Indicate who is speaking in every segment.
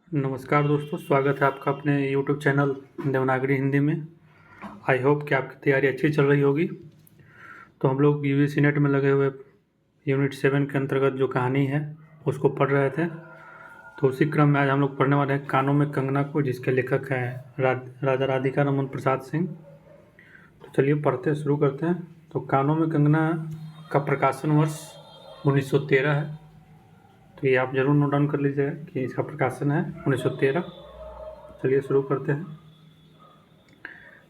Speaker 1: नमस्कार दोस्तों, स्वागत है आपका अपने यूट्यूब चैनल देवनागरी हिंदी में। आई होप कि आपकी तैयारी अच्छी चल रही होगी। तो हम लोग यूजीसी नेट में लगे हुए यूनिट 7 के अंतर्गत जो कहानी है उसको पढ़ रहे थे। तो उसी क्रम में आज हम लोग पढ़ने वाले हैं कानों में कंगना को, जिसके लेखक हैं राजा राधिका रमन प्रसाद सिंह। तो चलिए पढ़ते शुरू करते हैं। तो कानों में कंगना का प्रकाशन वर्ष 1913 है। तो ये आप ज़रूर नोट डाउन कर लीजिएगा कि इसका प्रकाशन है 1913। चलिए शुरू करते हैं।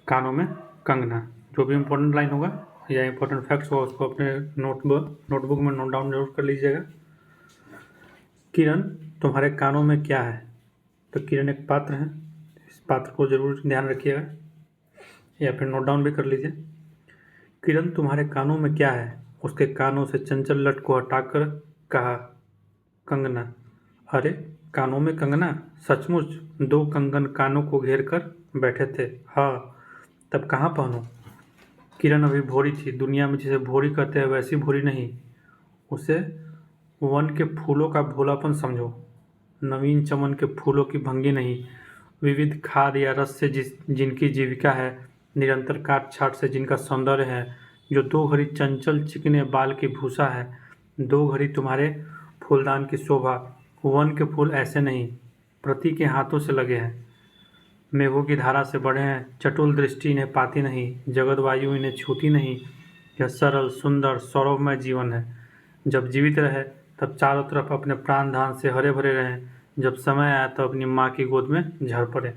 Speaker 1: कानों में कंगना, जो भी इम्पोर्टेंट लाइन होगा या इम्पोर्टेंट फैक्ट्स होगा उसको अपने नोटबुक में नोट डाउन जरूर कर लीजिएगा। किरण, तुम्हारे कानों में क्या है? तो किरण एक पात्र है, इस पात्र को जरूर ध्यान रखिएगा या फिर नोट डाउन भी कर लीजिए। किरण, तुम्हारे कानों में क्या है? उसके कानों से चंचल लट को हटाकर कहा कंगना। अरे, कानों में कंगना? सचमुच? 2 कंगन कानों को घेर कर बैठे थे। हाँ, तब कहाँ पहनूं? किरण अभी भोरी थी। दुनिया में जिसे भोरी कहते हैं वैसी भोरी नहीं। उसे वन के फूलों का भोलापन समझो। नवीन चमन के फूलों की भंगी नहीं। विविध खाद या रस से जिनकी जीविका है, निरंतर काट छाट से जिनका सौंदर्य है, जो 2 घड़ी चंचल चिकने बाल की भूषा है, 2 घड़ी तुम्हारे फूलदान की शोभा। वन के फूल ऐसे नहीं, प्रति के हाथों से लगे हैं, मेघों की धारा से बढ़े हैं। चटुल दृष्टि इन्हें पाती नहीं, जगत वायु इन्हें छूती नहीं। यह सरल सुंदर सौरभमय जीवन है। जब जीवित रहे तब चारों तरफ अपने प्राण धान से हरे भरे रहें, जब समय आया तो अपनी माँ की गोद में झड़ पड़े।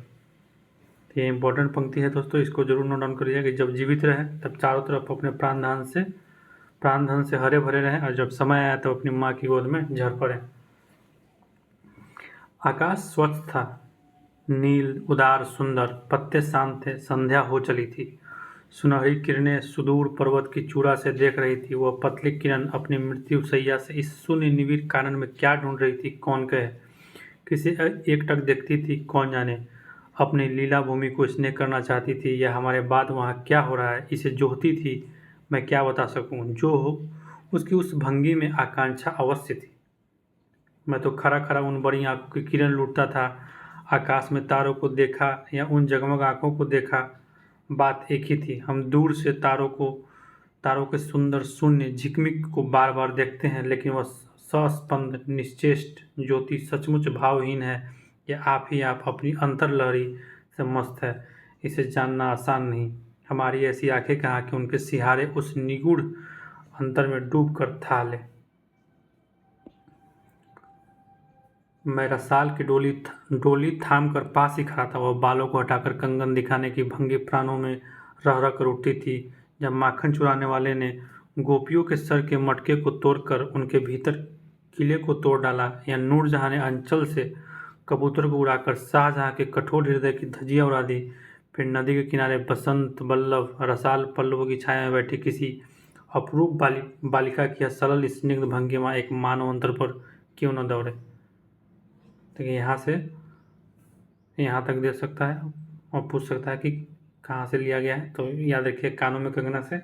Speaker 1: ये इंपॉर्टेंट पंक्ति है दोस्तों, इसको जरूर नोट डाउन करिएगा कि जब जीवित रहे तब चारों तरफ अपने प्राण धन से हरे भरे रहें, और जब समय आया तो अपनी माँ की गोद में झड़ पड़े। आकाश स्वच्छ था, नील उदार सुंदर, पत्ते शांत थे। संध्या हो चली थी। सुनहरी किरणें सुदूर पर्वत की चूड़ा से देख रही थी। वह पतली किरण अपनी मृत्यु शैया से इस शून्य निविड़ कानन में क्या ढूंढ रही थी, कौन कहे। किसी एकटक देखती थी, कौन जाने। अपनी लीला भूमि को स्नेह करना चाहती थी, या हमारे बाद वहाँ क्या हो रहा है इसे जोहती थी। मैं क्या बता सकूं? जो हो, उसकी उस भंगी में आकांक्षा अवश्य थी। मैं तो खड़ा खड़ा उन बड़ी आंखों की किरण लूटता था। आकाश में तारों को देखा या उन जगमग आंखों को देखा, बात एक ही थी। हम दूर से तारों के सुंदर शून्य झिकमिक को बार बार देखते हैं, लेकिन वह सस्पंद निश्चेष्ट ज्योति सचमुच भावहीन है, या आप अपनी अंतर्लहरी से मस्त है, इसे जानना आसान नहीं। हमारी ऐसी आंखें कहाँ कि उनके सिहारे उस निगूढ़ अंतर में डूब कर था ले। मैं रसाल की डोली थाम कर पास ही खड़ा था। वह बालों को हटाकर कंगन दिखाने की भंगी प्राणों में रह रह कर उठती थी। जब माखन चुराने वाले ने गोपियों के सर के मटके को तोड़कर उनके भीतर किले को तोड़ डाला, या नूरजहां ने अंचल से कबूतर को उड़ाकर शाहजहां के कठोर हृदय की धज्जियां उड़ा दी, फिर नदी के किनारे बसंत बल्लभ रसाल पल्लवों की छाया में बैठी किसी अपरूप बालिका की यह सरल स्निग्ध भंगिमा एक मानव अंतर पर क्यों न दौड़े। तो यहाँ से यहाँ तक दे सकता है और पूछ सकता है कि कहाँ से लिया गया है। तो याद रखिए, कानों में कंगना से।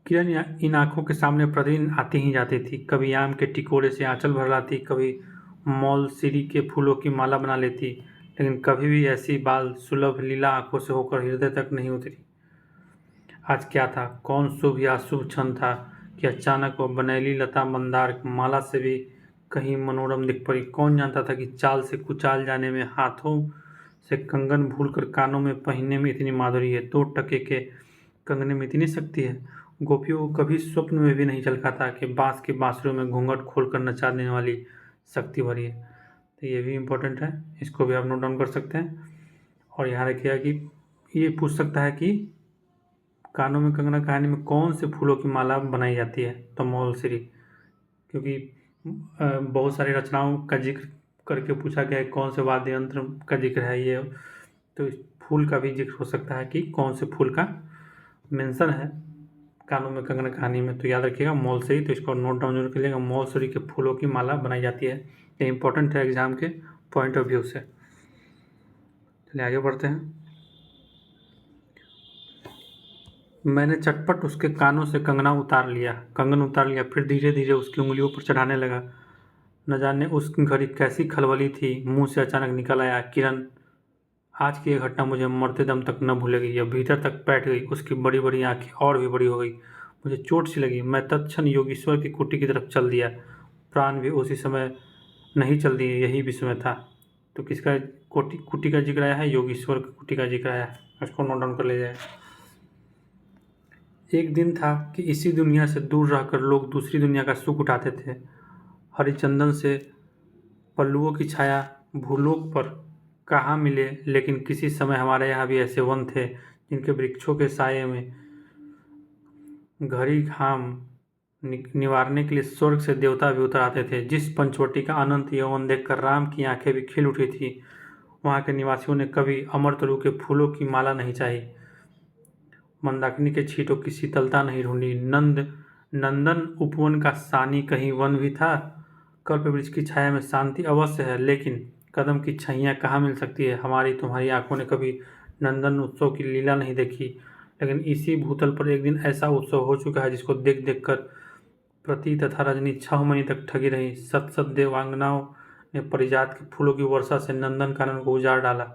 Speaker 1: किरण इन आंखों के सामने प्रतिदिन आती ही जाती थी। कभी आम के टिकोड़े से आंचल भर लाती, कभी मौलसिरी के फूलों की माला बना लेती, लेकिन कभी भी ऐसी बाल सुलभ लीला आंखों से होकर हृदय तक नहीं उतरी। आज क्या था? कौन शुभ या अशुभ क्षण था कि अचानक वह बनैली लता मंदार माला से भी कहीं मनोरम दिख पड़ी। कौन जानता था कि चाल से कुचाल जाने में, हाथों से कंगन भूलकर कानों में पहनने में इतनी माधुरी है, 2 टके के कंगने में इतनी शक्ति है। गोपियों को कभी स्वप्न में भी नहीं झलका था कि बांस की बांसुरियों में घूंघट खोलकर नचाने वाली शक्ति भरी है। तो ये भी इम्पोर्टेंट है, इसको भी आप नोट डाउन कर सकते हैं। और यहाँ रखिएगा कि ये पूछ सकता है कि कानों में कंगना कहानी में कौन से फूलों की माला बनाई जाती है? तो मौलसिरी, क्योंकि बहुत सारी रचनाओं का जिक्र करके पूछा गया है कौन से वाद्य यंत्र का जिक्र है ये, तो इस फूल का भी जिक्र हो सकता है कि कौन से फूल का मेंशन है कानों में कंगना कहानी में। तो याद रखिएगा मौलसिरी, तो इसको नोट डाउन जरूर करिएगा। मौलसिरी के फूलों की माला बनाई जाती है। ये इंपॉर्टेंट है एग्जाम के पॉइंट ऑफ व्यू से। चलिए आगे बढ़ते हैं। मैंने चटपट उसके कानों से कंगन उतार लिया, फिर धीरे धीरे उसकी उंगलियों पर चढ़ाने लगा। न जाने उस घड़ी कैसी खलबली थी। मुंह से अचानक निकल आया, किरण, आज की ये घटना मुझे मरते दम तक न भूलेगी। यह भीतर तक बैठ गई। उसकी बड़ी बड़ी आंखें और भी बड़ी हो गई। मुझे चोट सी लगी। मैं तत्क्षण योगेश्वर की कुटी की तरफ चल दिया। प्राण भी उसी समय नहीं चल दिए, यही भी समय था। तो किसका कुटी कुटी का जिक्र आया है? योगेश्वर की कुटी का जिक्र आया है। इसको नोट डाउन कर ले जाए। एक दिन था कि इसी दुनिया से दूर रहकर लोग दूसरी दुनिया का सुख उठाते थे। हरिचंदन से पल्लुओं की छाया भूलोक पर कहाँ मिले, लेकिन किसी समय हमारे यहाँ भी ऐसे वन थे जिनके वृक्षों के साये में घड़ी घाम निवारने के लिए स्वर्ग से देवता भी उतर आते थे। जिस पंचवटी का अनंत यौवन देखकर राम की आंखें भी खिल उठी थी, वहाँ के निवासियों ने कभी अमरतरु के फूलों की माला नहीं चाही, मंदाकिनी के छींटों की शीतलता नहीं ढूंढी। नंदन उपवन का सानी कहीं वन भी था। कल्प वृक्ष की छाया में शांति अवश्य है, लेकिन कदम की छैया कहाँ मिल सकती है। हमारी तुम्हारी आंखों ने कभी नंदन उत्सव की लीला नहीं देखी, लेकिन इसी भूतल पर एक दिन ऐसा उत्सव हो चुका है जिसको देख देख कर प्रति तथा रजनी 6 महीने तक ठगी रही। सत सत देवांगनाओं ने परिजात के फूलों की वर्षा से नंदन कानन को उजाड़ डाला।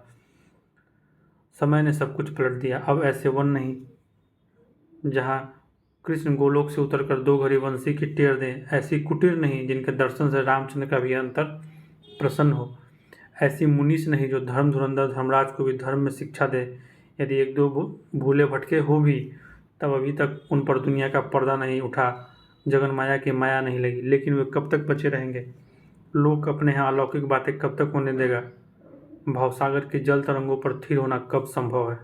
Speaker 1: समय ने सब कुछ पलट दिया। अब ऐसे वन नहीं जहाँ कृष्ण गोलोक से उतरकर 2 घड़ी वंशी की टेर दें। ऐसी कुटीर नहीं जिनके दर्शन से रामचंद्र का भी अंतर प्रसन्न हो। ऐसी मुनीष नहीं जो धर्म धुरंधर धर्मराज को भी धर्म में शिक्षा दे। यदि एक दो भूले भटके हो भी, तब अभी तक उन पर दुनिया का पर्दा नहीं उठा, जगन माया की माया नहीं लगी। लेकिन वे कब तक बचे रहेंगे? लोक अपने यहाँ अलौकिक बातें कब तक होने देगा? भवसागर के जल तरंगों पर स्थिर होना कब संभव है?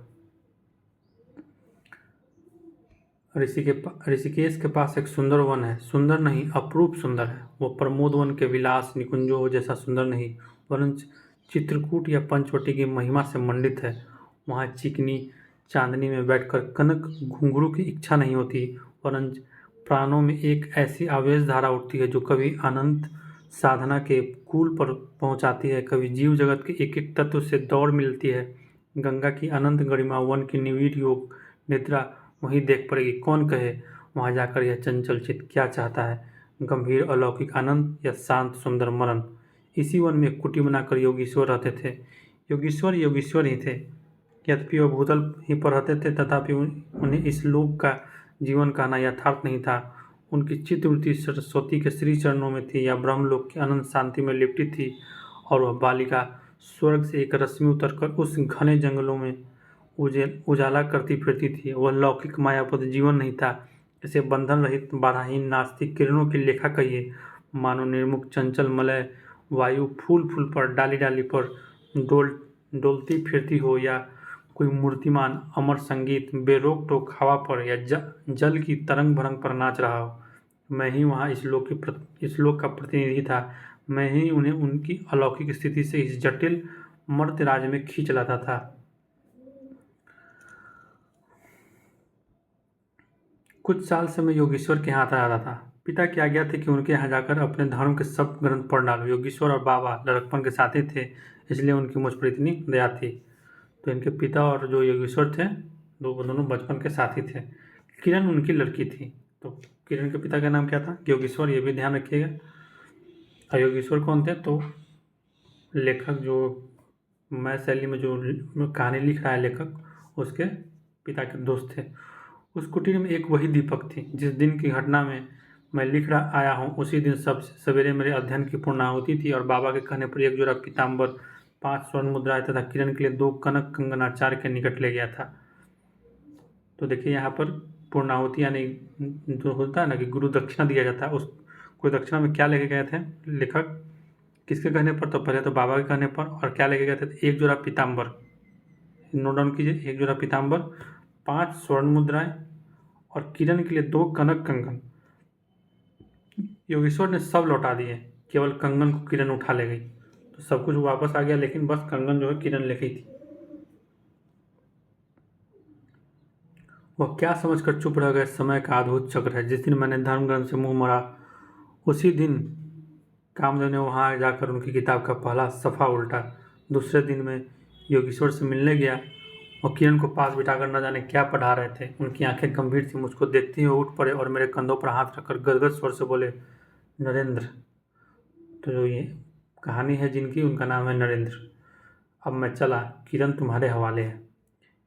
Speaker 1: ऋषिकेश के पास एक सुंदर वन है। सुंदर नहीं, अपूर्व सुंदर है। वो प्रमोद वन के विलास निकुंजों जैसा सुंदर नहीं, वरन चित्रकूट या पंचवटी की महिमा से मंडित है। वहाँ चिकनी चांदनी में बैठकर कनक घुंघरू की इच्छा नहीं होती, वरन प्राणों में एक ऐसी आवेश धारा उठती है जो कभी अनंत साधना के कूल पर पहुँचाती है, कभी जीव जगत के एक एक तत्व से दौड़ मिलती है। गंगा की अनंत गरिमा, वन की निविड़ योग निद्रा वहीं देख पड़ेगी। कौन कहे वहाँ जाकर यह चंचल चित्त क्या चाहता है, गंभीर अलौकिक आनंद या शांत सुंदर मरण। इसी वन में कुटी बनाकर योगीश्वर रहते थे। योगीश्वर ही थे। यद्यपि वह भूतल ही पर रहते थे, तथापि उन्हें इस लोक का जीवन कहना यथार्थ नहीं था। उनकी चित्तवृत्ति सरस्वती के श्री चरणों में थी या ब्रह्मलोक की अनंत शांति में लिपटी थी, और वह बालिका स्वर्ग से एक रश्मि उतरकर उस घने जंगलों में उजाला करती फिरती थी। वह लौकिक मायापद जीवन नहीं था। इसे बंधन रहित बाधाहीन नास्तिक किरणों की लेखा कहिए, मानो निर्मुख चंचल मलय वायु फूल फूल पर डाली डाली पर डोलती फिरती हो, या कोई मूर्तिमान अमर संगीत बेरोक टोक हवा पर या जल की तरंग भरंग पर नाच रहा हो। मैं ही वहाँ इस लोक का प्रतिनिधि था। मैं ही उन्हें उनकी अलौकिक स्थिति से इस जटिल मर्त्य राज में खींच लाता था। कुछ साल से मैं योगेश्वर के यहाँ आता था। पिता की आज्ञा थी कि उनके यहाँ जाकर अपने धर्म के सब ग्रंथ पढ़ डालो। योगेश्वर और बाबा लड़कपन के साथी थे, इसलिए उनकी मुझ पर इतनी दया थी। तो इनके पिता और जो योगेश्वर थे, दोनों बचपन के साथी थे। किरण उनकी लड़की थी। तो किरण के पिता का नाम क्या था? योगेश्वर, ये भी ध्यान रखिएगा। और योगेश्वर कौन थे? तो लेखक जो मैं शैली में जो कहानी लिख रहा है लेखक, उसके पिता के दोस्त थे। उस कुटीर में एक वही दीपक थी। जिस दिन की घटना में मैं लिख रहा आया हूँ, उसी दिन सवेरे मेरे अध्ययन की पूर्णाहुति थी, और बाबा के कहने पर एक जोड़ा पीताम्बर, 5 स्वर्ण मुद्राएं तथा किरण के लिए 2 कनक कंगनाचार्य के निकट ले गया था। तो देखिए यहाँ पर पूर्णाहुति यानी जो होता है ना कि गुरु दक्षिणा दिया जाता है, उस गुरु दक्षिणा में क्या लेके गए थे लेखक? किसके कहने पर? तो पहले तो बाबा के कहने पर। और क्या लेके गए थे? एक जोड़ा पीताम्बर, नोट डाउन कीजिए, एक जोड़ा पीताम्बर, 5 स्वर्ण मुद्राएं और किरण के लिए 2 कनक कंगन। योगेश्वर ने सब लौटा दिए, केवल कंगन को किरण उठा ले गई। तो सब कुछ वापस आ गया, लेकिन बस कंगन जो है किरण ले गई थी। वह क्या समझकर चुप रह गए? समय का अद्भुत चक्र है। जिस दिन मैंने धर्म ग्रंथ से मुंह मोड़ा, उसी दिन कामदेव ने वहाँ जाकर उनकी किताब का पहला सफ़ा उल्टा। दूसरे दिन मैं योगेश्वर से मिलने गया। वो किरण को पास बिठाकर न जाने क्या पढ़ा रहे थे। उनकी आंखें गंभीर थी। मुझको देखते ही उठ पड़े और मेरे कंधों पर हाथ रखकर गदगद स्वर से बोले, नरेंद्र, तो जो ये कहानी है जिनकी, उनका नाम है नरेंद्र। अब मैं चला, किरण तुम्हारे हवाले है।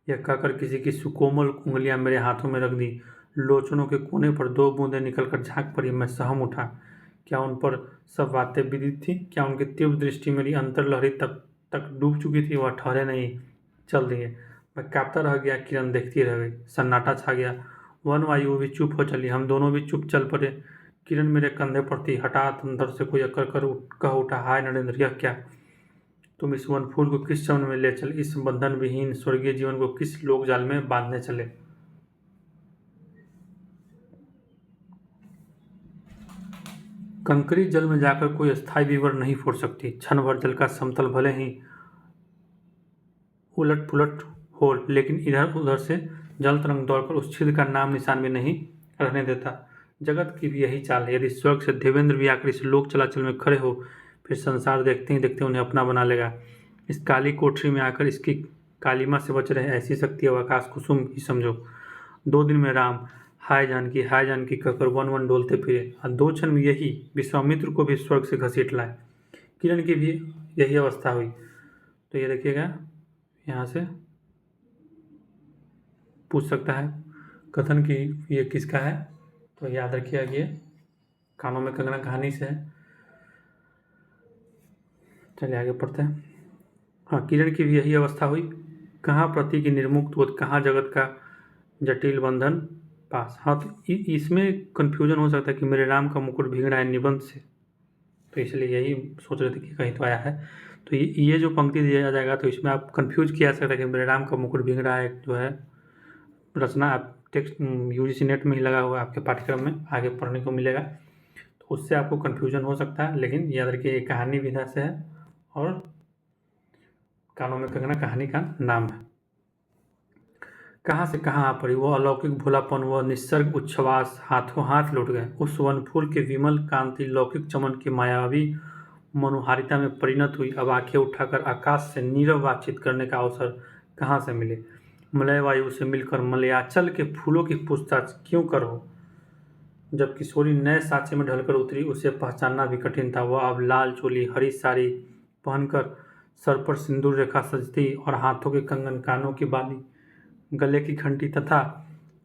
Speaker 1: यह कहकर किसी की सुकोमल उंगलियां मेरे हाथों में रख दी। लोचनों के कोने पर 2 बूंदें निकलकर झांक पड़ी। मैं सहम उठा। क्या उन पर सब बातें विदित थी? क्या उनकी तीव्र दृष्टि मेरी अंतर्लहरी तक तक डूब चुकी थी? वह ठहरे नहीं, चल दिए। मैं कांपता रह गया, किरण देखती रह गई। सन्नाटा छा गया। वनवायु भी चुप हो चली। हम दोनों भी चुप चल पड़े। किरण मेरे कंधे पर थी। हठात अंदर से कोई अकड़ कर कह उठा, हाय नरेंद्र, यह क्या? तुम इस वनफूल को किस चमन में ले चले? इस बंधन विहीन स्वर्गीय जीवन को किस लोक जाल में बांधने चले? कंकरी जल में जाकर कोई स्थायी विवर नहीं फोड़ सकती। क्षण भर जल का समतल भले ही उलट पुलट हो, लेकिन इधर उधर से जल तरंग दौड़कर उस छिद्र का नाम निशान भी नहीं रहने देता। जगत की भी यही चाल है। यदि स्वर्ग से देवेंद्र भी आकर इस लोक चलाचल में खड़े हो, फिर संसार देखते ही देखते उन्हें अपना बना लेगा। इस काली कोठरी में आकर इसकी कालिमा से बच रहे ऐसी शक्ति अब आकाश कुसुम ही समझो। 2 दिन में राम हाय जानकी कहकर वन वन डोलते फिरे, और 2 क्षण में यही विश्वामित्र को भी स्वर्ग से घसीट लाए। किरण की भी यही अवस्था हुई। तो ये देखिएगा, यहाँ से पूछ सकता है कथन कि ये किसका है, तो याद रखिएगा कि ये कानों में कंगना कहानी से है। चलिए आगे पढ़ते हैं। हाँ, किरण की भी यही अवस्था हुई। कहाँ प्रति की निर्मुक्त बोध, कहाँ जगत का जटिल बंधन पास। हाँ, तो इसमें कन्फ्यूजन हो सकता है कि मेरे राम का मुकुट भीग रहा है निबंध से, तो इसलिए यही सोच रहे थे कि कहीं तो आया है। तो ये जो पंक्ति दिया जाएगा तो इसमें आप कंफ्यूज किया जा सकता है कि मेरे राम का मुकुट भीग रहा है, जो है रचना आप टेक्स्ट यूजीसी नेट में ही लगा हुआ है, आपके पाठ्यक्रम में आगे पढ़ने को मिलेगा, तो उससे आपको कन्फ्यूजन हो सकता है। लेकिन याद रखिए ये कहानी विधा से है और कानों में कंगना कहानी का नाम है। कहाँ से कहाँ आ पड़ी वो अलौकिक भोलापन, वह निसर्ग उच्छ्वास, हाथों हाथ लौट गए। उस वनफूल के विमल कांति लौकिक चमन की मायावी मनोहारिता में परिणत हुई। अब आंखें उठाकर आकाश से नीरव बातचीत करने का अवसर कहाँ से मिले? मलय वायु से मिलकर मलयाचल के फूलों की पूछताछ क्यों करो? जब किशोरी नए साँचे में ढलकर उतरी, उसे पहचानना भी कठिन था। वह अब लाल चोली, हरी साड़ी पहनकर सर पर सिंदूर रेखा सजती और हाथों के कंगन, कानों की बाली, गले की घंटी तथा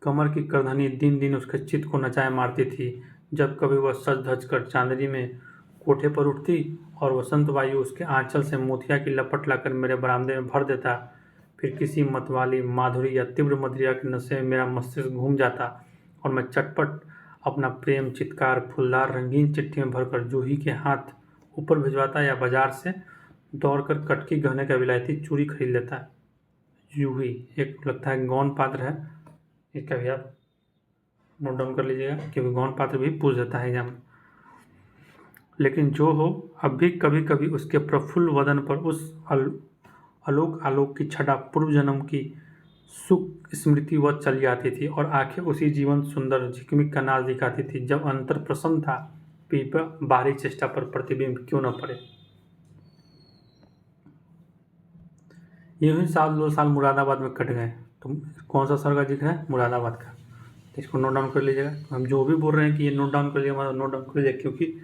Speaker 1: कमर की करधनी दिन दिन उसके चित्त को नचाए मारती थी। जब कभी वह सज धज कर चांदनी में कोठे पर उठती और वसंत वायु उसके आंचल से मोतिया की लपट लाकर मेरे बरामदे में भर देता, फिर किसी मतवाली माधुरी या तीव्र मदिरा के नशे में मेरा मस्तिष्क घूम जाता और मैं चटपट अपना प्रेम चित्कार फूलदार रंगीन चिट्ठी में भरकर जूही के हाथ ऊपर भिजवाता या बाजार से दौड़कर कटकी गहने का विलायती चूड़ी खरीद लेता। जूही एक लगता है गौण पात्र है, इसका भी आप नोट डाउन कर लीजिएगा क्योंकि गौण पात्र भी पूछ देता है एग्जाम। लेकिन जो हो, अब भी कभी कभी उसके प्रफुल्ल वदन पर उस आलोक आलोक की छटा पूर्व जन्म की सुख स्मृति वह चली आती थी और आंखें उसी जीवन सुंदर झिकमिक का नाच दिखाती थी। जब अंतर प्रसन्न था, पीपा बाहरी चेष्टा पर प्रतिबिंब क्यों न पड़े। यूं ही 2 साल मुरादाबाद में कट गए। तो कौन सा शहर का जिक्र है? मुरादाबाद का। तो इसको नोट डाउन कर लीजिएगा। हम जो भी बोल रहे हैं कि ये नोट डाउन कर लीजिएगा, मतलब नोट डाउन कर लीजिएगा, क्योंकि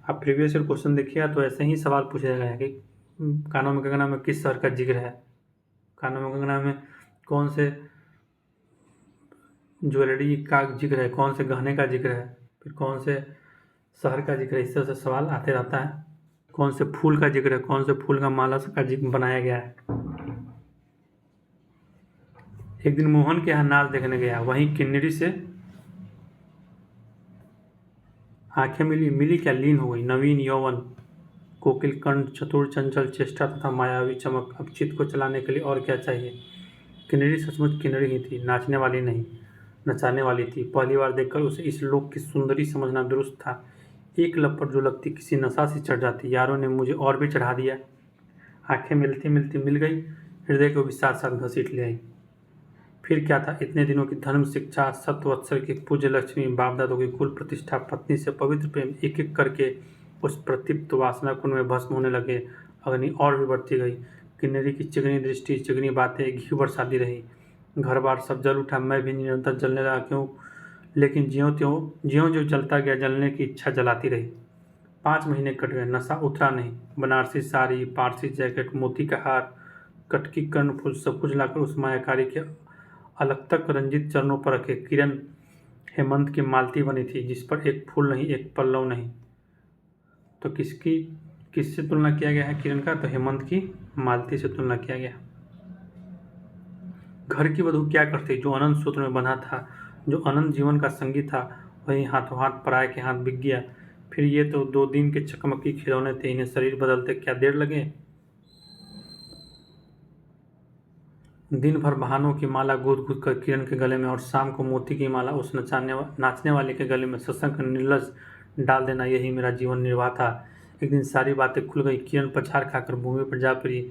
Speaker 1: आप प्रीवियस ईयर क्वेश्चन देखिएगा तो ऐसे ही सवाल पूछा गया है कि कानों में कंगना में किस शहर का जिक्र है, कानों में कंगना में कौन से ज्वेलरी का जिक्र है, कौन से गहने का जिक्र है, फिर कौन से शहर का जिक्र है। इस तरह से सवाल आते रहता है। कौन से फूल का जिक्र है, कौन से फूल का माला का जिक्र बनाया गया है। एक दिन मोहन के यहाँ नाच देखने गया। वहीं किन्नरी से आंखें मिली क्या लीन हो गई। नवीन यौवन, कोकिल कंठ, चतुर चंचल चेष्टा तथा मायावी चमक। अब चित्त को चलाने के लिए और क्या चाहिए। किन्नरी सचमुच किन्नरी ही थी, नाचने वाली नहीं, नचाने वाली थी। पहली बार देखकर उसे इस लोक की सुंदरी समझना दुरुस्त था। एक लपट जो लगती किसी नशा से चढ़ जाती। यारों ने मुझे और भी चढ़ा दिया। आंखें मिलती मिलती मिल गई, हृदय को भी साथ साथ घसीट ले आई। फिर क्या था, इतने दिनों की धर्म शिक्षा, सतवत्सर की पूज्य लक्ष्मी, बाप दादों की कुल प्रतिष्ठा, पत्नी से पवित्र प्रेम, एक एक करके उस प्रतीप्त वासना कुंड में भस्म होने लगे। अग्नि और भी बढ़ती गई। किन्नरी की चिकनी दृष्टि, चिकनी बातें घी बरसाती रही। घर बार सब जल उठा, मैं भी निरंतर जलने लगा। क्यों? लेकिन ज्यों ज्यों जलता गया, जलने की इच्छा जलाती रही। 5 महीने कट गए, नशा उतरा नहीं। बनारसी साड़ी, पारसी जैकेट, मोती का हार, कटकी कर्णफूल सब कुछ लाकर उस मायाकारी के अलग तक रंजित चरणों पर रखे। किरण हेमंत की मालती बनी थी, जिस पर एक फूल नहीं, एक पल्लव नहीं। तो किससे तुलना किया गया है किरण का? तो हेमंत की मालती से तुलना किया गया। घर की वधू क्या करती? जो अनंत सूत्र में बंधा था, जो अनंत जीवन का संगी था, वही हाथों हाथ पराये के हाथ बिक गया। फिर ये तो 2 दिन के चकमकी खिलौने थे, इन्हें शरीर बदलते क्या देर लगे। दिन भर बहानों की माला गूंथ गूंथ कर किरण के गले में, और शाम को मोती की माला उस नाचने वाले के गले में सत्संग निर्लज डाल देना, यही मेरा जीवन निर्वाह था। एक दिन सारी बातें खुल गई। किरण पछाड़ खाकर भूमि पर जा पड़ी।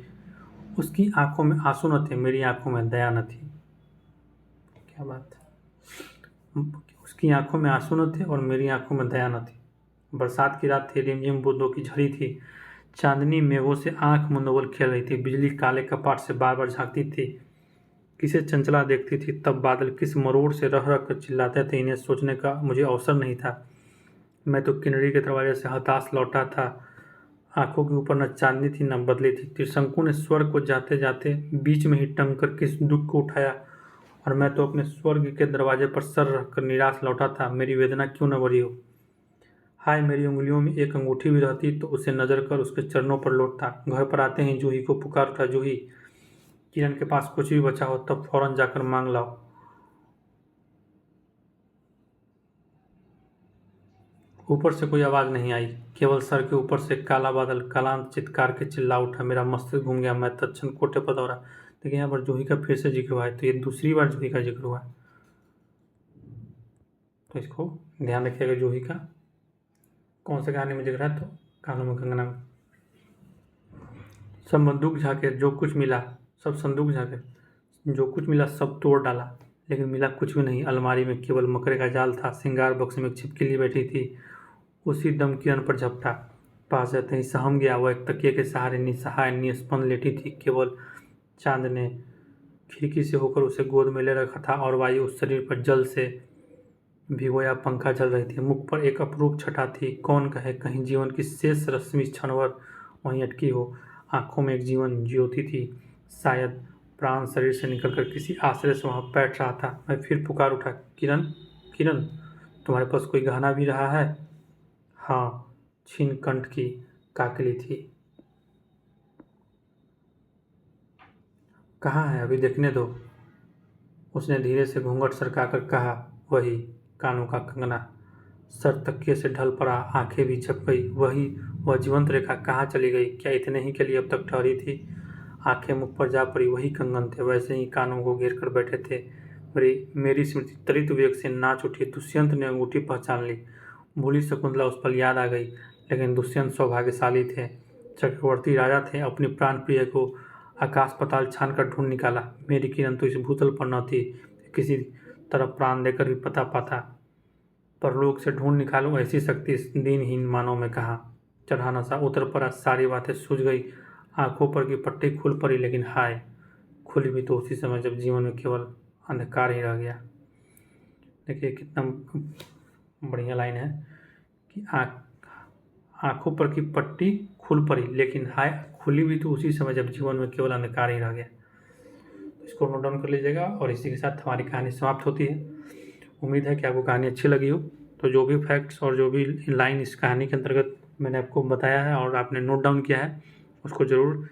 Speaker 1: उसकी आंखों में आंसू न थे, मेरी आंखों में दया न थी। क्या बात है। उसकी आंखों में आंसू न थे और मेरी आंखों में दया न थी। बरसात की रात थी, रिमझिम बूंदों की झड़ी थी। चांदनी मेघों से आंख मुंदोवल खेल रही थी। बिजली काले कपाट से बार बार झांकती थी, किसे चंचला देखती थी। तब बादल किस मरोड़ से रह रह कर चिल्लाते थे, इन्हें सोचने का मुझे अवसर नहीं था। मैं तो किनरी के दरवाजे से हताश लौटा था। आंखों के ऊपर न चांदनी थी न बदली थी। त्रिशंकु ने स्वर्ग को जाते जाते बीच में ही टंग कर किस दुख को उठाया, और मैं तो अपने स्वर्ग के दरवाजे पर सर रखकर निराश लौटा था। मेरी वेदना क्यों न बढ़ी हो। हाय, मेरी उंगलियों में एक अंगूठी भी रहती तो उसे नजर कर उसके चरणों पर लौटता। घर पर आते ही जूही को पुकार उठा, जूही, किरण के पास कुछ भी बचा हो तब फौरन जाकर मांग लाओ। ऊपर से कोई आवाज नहीं आई, केवल सर के ऊपर से काला बादल कालांत चित्कार के चिल्ला उठा। मेरा मस्तिष्क घूम गया। मैं तत्क्षण कोठे पर दौड़ा। देखिए यहाँ पर जूही का फिर से जिक्र हुआ है, तो ये दूसरी बार जूही का जिक्र हुआ है, तो इसको ध्यान रखिएगा। जूही का कौन से कहानी में जिक्र है? तो कानों में कंगना में। सब बंदूक झाके, जो कुछ मिला सब संदूक झाके, जो कुछ मिला सब तोड़ डाला, लेकिन मिला कुछ भी नहीं। अलमारी में केवल मकड़े का जाल था। श्रृंगार बक्स में एक छिपकली बैठी थी। उसी दम किरण पर झपटा। पास जाते ही सहम गया। वह एक तकिए के सहारे निसहाय निस्पंद लेटी थी। केवल चांद ने खिड़की से होकर उसे गोद में ले रखा था, और वायु उस शरीर पर जल से भिगोया पंखा चल रही थी। मुख पर एक अपरूप छटा थी। कौन कहे कहीं जीवन की शेष रश्मि क्षणभर वहीं अटकी हो। आंखों में एक जीवन ज्योति थी। शायद प्राण शरीर से निकलकर किसी आश्रय से वहाँ बैठ रहा था। मैं फिर पुकार उठा, किरण, किरण, तुम्हारे पास कोई गहना भी रहा है? हाँ, छीन कंठ की काकली थी। कहाँ है? अभी देखने दो। उसने धीरे से घूंघट सरकाकर कहा। वही कानों का कंगना। सर तकिए से ढल पड़ा, आंखें भी झप गई। वही वह जीवंत रेखा कहाँ चली गई? क्या इतने ही के लिए अब तक ठहरी थी? आंखें मुख पर जा पड़ी। वही कंगन थे, वैसे ही कानों को घेर कर बैठे थे। मेरी स्मृति त्वरित वेग से नाच उठी। दुष्यंत ने अंगूठी पहचान ली। भूली शकुंतला उस पल याद आ गई। लेकिन दुष्यंत सौभाग्यशाली थे, चक्रवर्ती राजा थे। अपनी प्राण प्रिय को आकाश पाताल छान कर ढूंढ निकाला। मेरी किरण तो इस भूतल पर न थी, किसी तरफ प्राण देकर भी पता पाता। परलोक से ढूंढ निकालो, ऐसी शक्ति इस दीनहीन मानव में कहाँ। चढ़ा नशा उतर पड़ा, सारी बातें सूझ गई। आंखों पर की पट्टी खुल पड़ी, लेकिन हाय, खुली भी तो उसी समय जब जीवन में केवल अंधकार ही रह गया। देखिए कितना बढ़िया लाइन है कि आंखों पर की पट्टी खुल पड़ी, लेकिन हाय, खुली भी तो उसी समय जब जीवन में केवल अंधकार ही रह गया। इसको नोट डाउन कर लीजिएगा, और इसी के साथ हमारी कहानी समाप्त होती है। उम्मीद है कि आपको कहानी अच्छी लगी हो। तो जो भी फैक्ट्स और जो भी लाइन इस कहानी के अंतर्गत मैंने आपको बताया है और आपने नोट डाउन किया है, उसको ज़रूर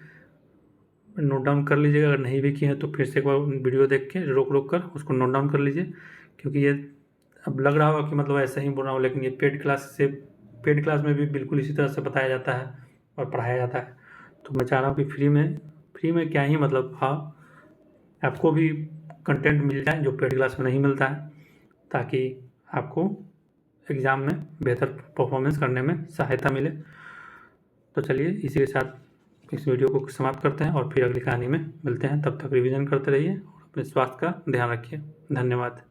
Speaker 1: नोट डाउन कर लीजिएगा। अगर नहीं भी किए हैं तो फिर से एक बार वीडियो देख के रोक रोक कर उसको नोट डाउन कर लीजिए, क्योंकि ये अब लग रहा होगा कि मतलब ऐसा ही बोल रहा हूँ, लेकिन ये पेड क्लास में भी बिल्कुल इसी तरह से बताया जाता है और पढ़ाया जाता है। तो मैं चाह रहा हूँ कि फ्री में क्या ही मतलब, हाँ, आपको भी कंटेंट मिल जाए जो पेड क्लास में नहीं मिलता है, ताकि आपको एग्ज़ाम में बेहतर परफॉर्मेंस करने में सहायता मिले। तो चलिए इसी के साथ इस वीडियो को समाप्त करते हैं और फिर अगली कहानी में मिलते हैं। तब तक रिवीजन करते रहिए और अपने स्वास्थ्य का ध्यान रखिए। धन्यवाद।